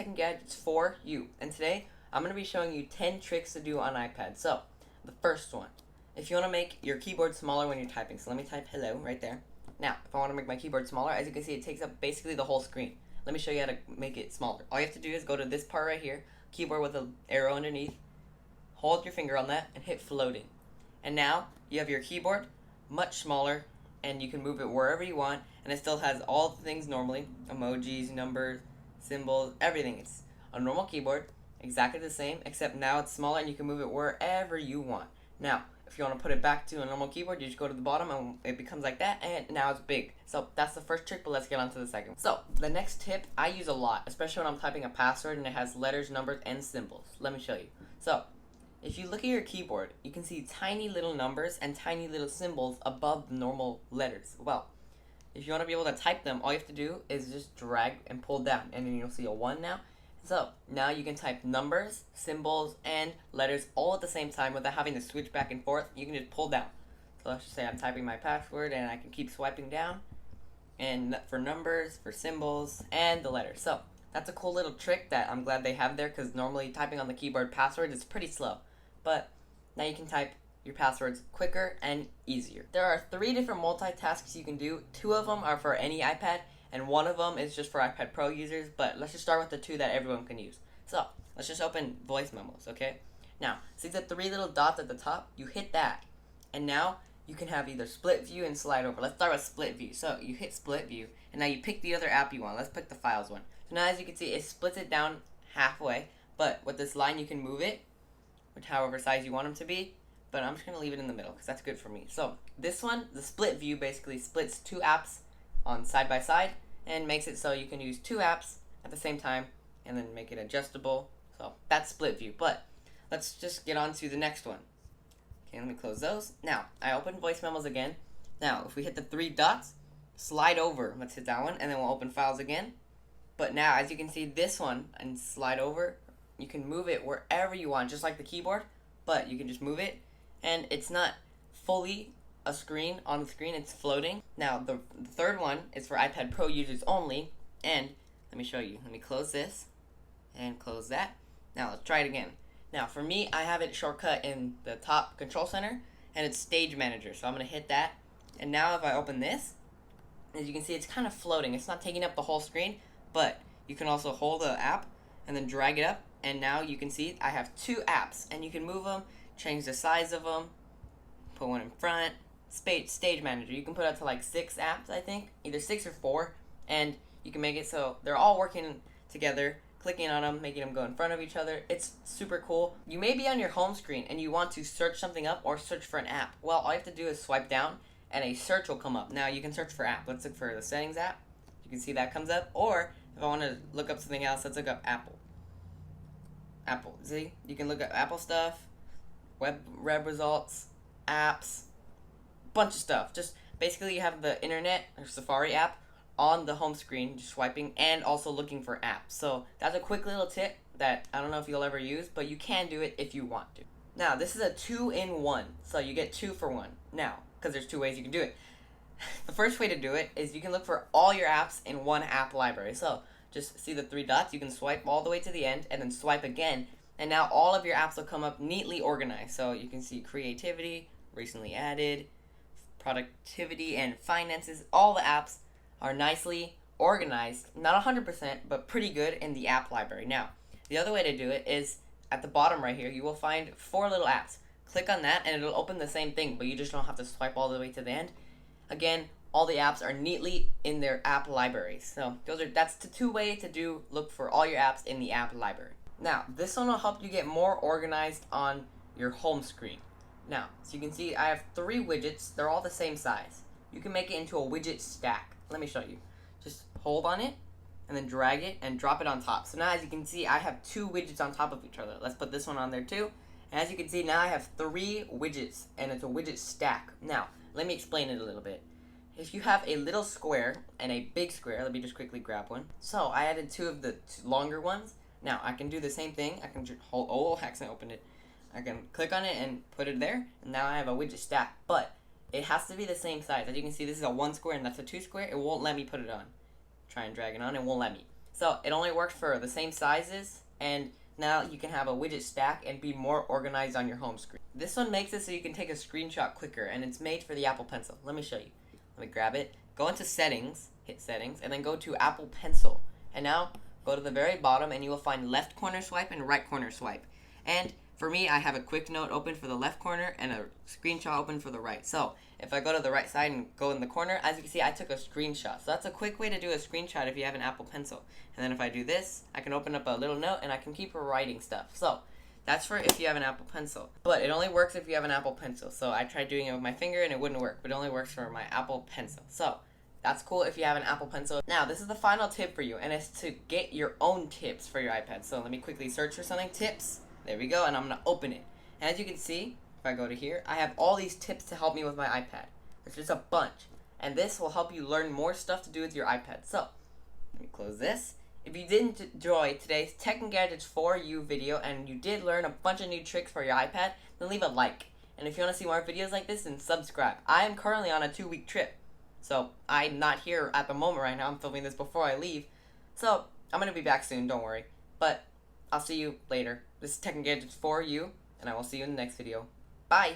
Multitasking gadgets for you. And today, I'm going to be showing you 10 tricks to do on iPad. So, the first one, if you want to make your keyboard smaller when you're typing. So let me type hello right there. Now, if I want to make my keyboard smaller, as you can see, it takes up basically the whole screen. Let me show you how to make it smaller. All you have to do is go to this part right here, keyboard with an arrow underneath, hold your finger on that, and hit floating. And now, you have your keyboard much smaller, and you can move it wherever you want, and it still has all the things normally, emojis, numbers, symbols, everything. It's a normal keyboard, exactly the same, except now it's smaller and you can move it wherever you want. Now, if you want to put it back to a normal keyboard, you just go to the bottom and it becomes like that, and now it's big. So that's the first trick, but let's get on to the second one. So the next tip I use a lot, especially when I'm typing a password and it has letters, numbers, and symbols. Let me show you. So if you look at your keyboard, you can see tiny little numbers and tiny little symbols above the normal letters. Well, if you want to be able to type them, all you have to do is just drag and pull down, and then you'll see a 1 now. So now you can type numbers, symbols, and letters all at the same time without having to switch back and forth. You can just pull down. So let's just say I'm typing my password and I can keep swiping down, and for numbers, for symbols, and the letters. So that's a cool little trick that I'm glad they have there, because normally typing on the keyboard password is pretty slow. But now you can type your passwords quicker and easier. There are 3 different multitasks you can do. 2 of them are for any iPad, and 1 of them is just for iPad Pro users, but let's just start with the 2 that everyone can use. So let's just open voice memos, okay? Now, see the 3 little dots at the top? You hit that, and now you can have either split view and slide over. Let's start with split view. So you hit split view, and now you pick the other app you want. Let's pick the files one. So now as you can see, it splits it down halfway, but with this line you can move it, which however size you want them to be, but I'm just going to leave it in the middle because that's good for me. So this one, the split view, basically splits 2 apps on side by side and makes it so you can use 2 apps at the same time and then make it adjustable. So that's split view. But let's just get on to the next one. Okay, let me close those. Now, I open voice memos again. Now, if we hit the 3 dots, slide over. Let's hit that one, and then we'll open files again. But now, as you can see, this one, and slide over, you can move it wherever you want, just like the keyboard, but you can just move it, and it's not fully a screen on the screen, it's floating. Now, the third one is for iPad Pro users only, and let me show you. Let me close this, and close that. Now, let's try it again. Now, for me, I have it shortcut in the top control center, and it's Stage Manager, so I'm going to hit that, and now if I open this, as you can see, it's kind of floating. It's not taking up the whole screen, but you can also hold the app and then drag it up, and now you can see I have 2 apps, and you can move them, change the size of them, put one in front. Stage Manager, you can put up to like 6 apps, I think, either 6 or 4, and you can make it so they're all working together, clicking on them, making them go in front of each other. It's super cool. You may be on your home screen and you want to search something up or search for an app. Well, all you have to do is swipe down and a search will come up. Now you can search for app. Let's look for the settings app. You can see that comes up, or if I want to look up something else, let's look up Apple. See, you can look up Apple stuff, web results, apps, bunch of stuff. Just basically you have the internet or Safari app on the home screen, just swiping, and also looking for apps. So that's a quick little tip that I don't know if you'll ever use, but you can do it if you want to. Now, this is a 2-in-1, so you get 2 for 1. Now, because there's 2 ways you can do it. The first way to do it is you can look for all your apps in one app library. So just see the 3 dots, you can swipe all the way to the end and then swipe again, and now all of your apps will come up neatly organized. So you can see creativity, recently added, productivity, and finances. All the apps are nicely organized, not 100%, but pretty good in the app library. Now, the other way to do it is at the bottom right here, you will find 4 little apps. Click on that and it'll open the same thing, but you just don't have to swipe all the way to the end. Again, all the apps are neatly in their app libraries. So that's the 2 ways to look for all your apps in the app library. Now, this one will help you get more organized on your home screen. Now, so you can see I have 3 widgets. They're all the same size. You can make it into a widget stack. Let me show you. Just hold on it and then drag it and drop it on top. So now as you can see, I have 2 widgets on top of each other. Let's put this one on there too. And as you can see, now I have 3 widgets and it's a widget stack. Now, let me explain it a little bit. If you have a little square and a big square, let me just quickly grab one. So I added 2 of the longer ones. Now I can do the same thing. I can just hold, oh, I accidentally opened it. I can click on it and put it there, and now I have a widget stack, but it has to be the same size. As you can see, this is a 1 square and that's a 2 square. It won't let me put it on. Try and drag it on, it won't let me. So it only works for the same sizes, and now you can have a widget stack and be more organized on your home screen. This one makes it so you can take a screenshot quicker, and it's made for the Apple Pencil. Let me show you. Let me grab it. Go into settings, hit settings, and then go to Apple Pencil. And now go to the very bottom and you will find left corner swipe and right corner swipe. And for me, I have a quick note open for the left corner and a screenshot open for the right. So if I go to the right side and go in the corner, as you can see, I took a screenshot. So that's a quick way to do a screenshot if you have an Apple Pencil. And then if I do this, I can open up a little note and I can keep writing stuff. So that's for if you have an Apple Pencil. But it only works if you have an Apple Pencil. So I tried doing it with my finger and it wouldn't work, but it only works for my Apple Pencil. So that's cool if you have an Apple Pencil. Now, this is the final tip for you, and it's to get your own tips for your iPad. So let me quickly search for something, tips. There we go, and I'm going to open it. And as you can see, if I go to here, I have all these tips to help me with my iPad. There's just a bunch. And this will help you learn more stuff to do with your iPad. So, let me close this. If you did enjoy today's Tech and Gadgets for You video, and you did learn a bunch of new tricks for your iPad, then leave a like. And if you want to see more videos like this, then subscribe. I am currently on a 2-week trip. So, I'm not here at the moment right now. I'm filming this before I leave. So, I'm going to be back soon, don't worry. But I'll see you later. This is Tech and Gadgets for You, and I will see you in the next video. Bye!